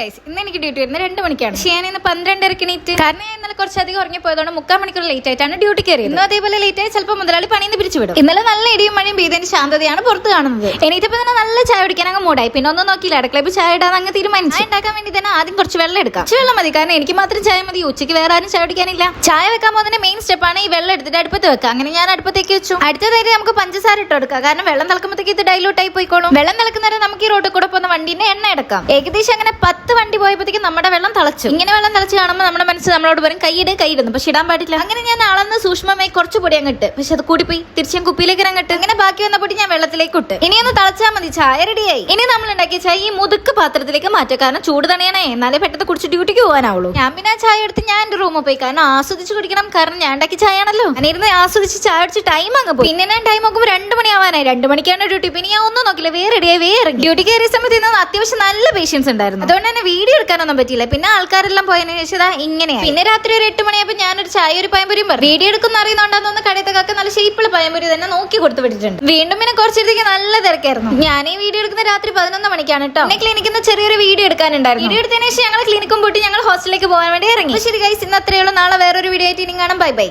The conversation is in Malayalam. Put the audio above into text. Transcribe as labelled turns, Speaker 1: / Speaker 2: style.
Speaker 1: ഗൈസ്, ഇന്ന് എനിക്ക് ഡ്യൂട്ടി വരുന്നത് 2 മണിക്കാണ്. പക്ഷേ ഞാൻ ഇന്ന് 12:30 എണീറ്റ്. കാരണം ഞാൻ ഇന്നലെ കുറച്ചധികം ഉറങ്ങിപ്പോയതുകൊണ്ട് 3/4 മണിക്കൂർ ലേറ്റ് ആയിട്ടാണ് ഡ്യൂട്ടി കയറിയത്. ഇന്നും അതേപോലെ ലേറ്റ് ആയി ചിലപ്പോൾ മുതലാളി പണിന്ന് പിരിച്ചുവിടും. ഇന്നലെ നല്ല ഇടിയും മഴയും പെയ്തതിന്റെ ശാന്തതയാണ് പുറത്ത് കാണുന്നത്. എണീറ്റപ്പോൾ തന്നെ നല്ല ചായ കുടിക്കാൻ അങ്ങ് മൂടായി. പിന്നെ ഒന്നും നോക്കിയില്ല, അടുക്കളയിൽ ചായ ഇടാൻ അങ്ങ് തീരുമാനിച്ചു. ചായ ഉണ്ടാക്കാൻ വേണ്ടി തന്നെ ആദ്യം കുറച്ച് വെള്ളം എടുക്കാം. വെള്ളം മതി, കാരണം എനിക്ക് മാത്രം ചായ മതി. ഉച്ചയ്ക്ക് വേറെ ആരും ചായ കുടിക്കാനില്ല. ചായ വെക്കാൻ പോകുന്നതിന്റെ മെയിൻ സ്റ്റെപ്പാണ് ഈ വെള്ളം എടുത്തിട്ട് അടുപ്പത്ത് വെക്കുക. അങ്ങനെ ഞാൻ അടുപ്പത്തേക്ക് വെച്ചു. അടുത്തതായിട്ട് നമുക്ക് പഞ്ചസാര ഇട്ട് കൊടുക്കാം, കാരണം വെള്ളം തിളക്കുമ്പോഴത്തേക്ക് ഇത് ഡൈലൂട്ട് ആയി പോയിക്കോളും. വെള്ളം തിളക്കുന്നവരെ നമുക്ക് ഈ റോഡിൽ കൂടെ പോകുന്ന വണ്ടീന്റെ എണ്ണ എടുക്കാം. ഏകദേശം അങ്ങനെ 10 വണ്ടി പോയപ്പോഴത്തേക്കും നമ്മുടെ വെള്ളം തിളച്ചു. ഇങ്ങനെ വെള്ളം തിളച്ച് കാണുമ്പോൾ നമ്മുടെ മനസ്സ് നമ്മളോട് പറയും കൈയിടുന്നു, പക്ഷെ ഇടാൻ പാടില്ല. അങ്ങനെ ഞാൻ അളന്ന് സൂക്ഷ്മമായി കുറച്ച് പൊടി അങ്ങിട്ട്, പക്ഷെ അത് കൂടിപ്പോയി. തിരിച്ച് ഞാൻ കുപ്പിയിലേക്ക് അങ്ങട്ട്. അങ്ങനെ ബാക്കി വന്ന പൊടി ഞാൻ വെള്ളത്തിലേക്ക് ഇട്ട്. ഇനിയൊന്ന് തിളച്ചാൽ മതി, ചായ റെഡിയായി. ഇനി നമ്മൾ ഉണ്ടാക്കിയ ചായ ഈ മുതുക്ക് പാത്രത്തിലേക്ക് മാറ്റുക, കാരണം ചൂട് തണിയണേ, എന്നാലേ പെട്ടെന്ന് കുടിച്ച് ഡ്യൂട്ടിക്ക് പോകാനാവുള്ളൂ. ഞാൻ പിന്നെ ആ ചായ എടുത്ത് ഞാൻ എന്റെ റൂമിൽ പോയി, കാരണം ആസ്വദിച്ച് കുടിക്കണം, കാരണം ഞാൻ ഉണ്ടാക്കിയ ചായ ആണല്ലോ. അങ്ങനെ ഇരുന്ന് ആസ്വദിച്ച് ചായ അടിച്ച് ടൈം അങ്ങ് പോയി. പിന്നെ ഞാൻ ടൈം നോക്കുമ്പോൾ 2 മണിയാവാനായി. 2 മണിക്കാണ് ഡ്യൂട്ടി. പിന്നെ ഞാൻ ഒന്നും നോക്കില്ല, റെഡിയായി ഇറങ്ങി. ഡ്യൂട്ടി കയറിയ സമയത്ത് ഇന്ന് അത്യാവശ്യം നല്ല പേഷ്യൻസ് ഉണ്ടായിരുന്നു. അതുകൊണ്ട് തന്നെ വീഡിയോ എടുക്കാനൊന്നും പറ്റിയില്ല. പിന്നെ ആൾക്കാരെല്ലാം പോയതിനു ശേഷം ഇങ്ങനെയാണ്. പിന്നെ രാത്രി ഒരു 8 മണിയായപ്പോൾ ഞാനൊരു ചായ ഒരു പഴംപൊരിയും പറഞ്ഞു. വീഡിയോ എടുക്കുന്ന അറിയുന്നുണ്ടെന്ന് കടയത്തൊക്കെ നല്ല ഷേപ്പുള്ള പഴംപൊരി തന്നെ നോക്കി കൊടുത്തു വിട്ടിട്ടുണ്ട്. വീണ്ടും പിന്നെ കുറച്ചിടത്തേക്ക് നല്ല തിരക്കായിരുന്നു. ഞാൻ ഈ വീഡിയോ എടുക്കുന്ന രാത്രി 11 മണിക്കാണ് കേട്ടോ. എന്നെ ക്ലിനിക്കിൽ നിന്ന് ചെറിയൊരു വീഡിയോ എടുക്കാനുണ്ടായിരുന്നു. വീഡിയോ എടുത്തതിന് ശേഷം ഞങ്ങൾ ക്ലിനിക്കും പോയിട്ട് ഞങ്ങൾ ഹോസ്റ്റലിലേക്ക് പോകാൻ വേണ്ടി ഇറങ്ങി. ശരി ഗൈസ്, ഇന്ന് അത്രയുള്ളൂ. നാളെ വേറൊരു വീഡിയോ ആയിട്ട് ഇനി കാണാം. Bye bye.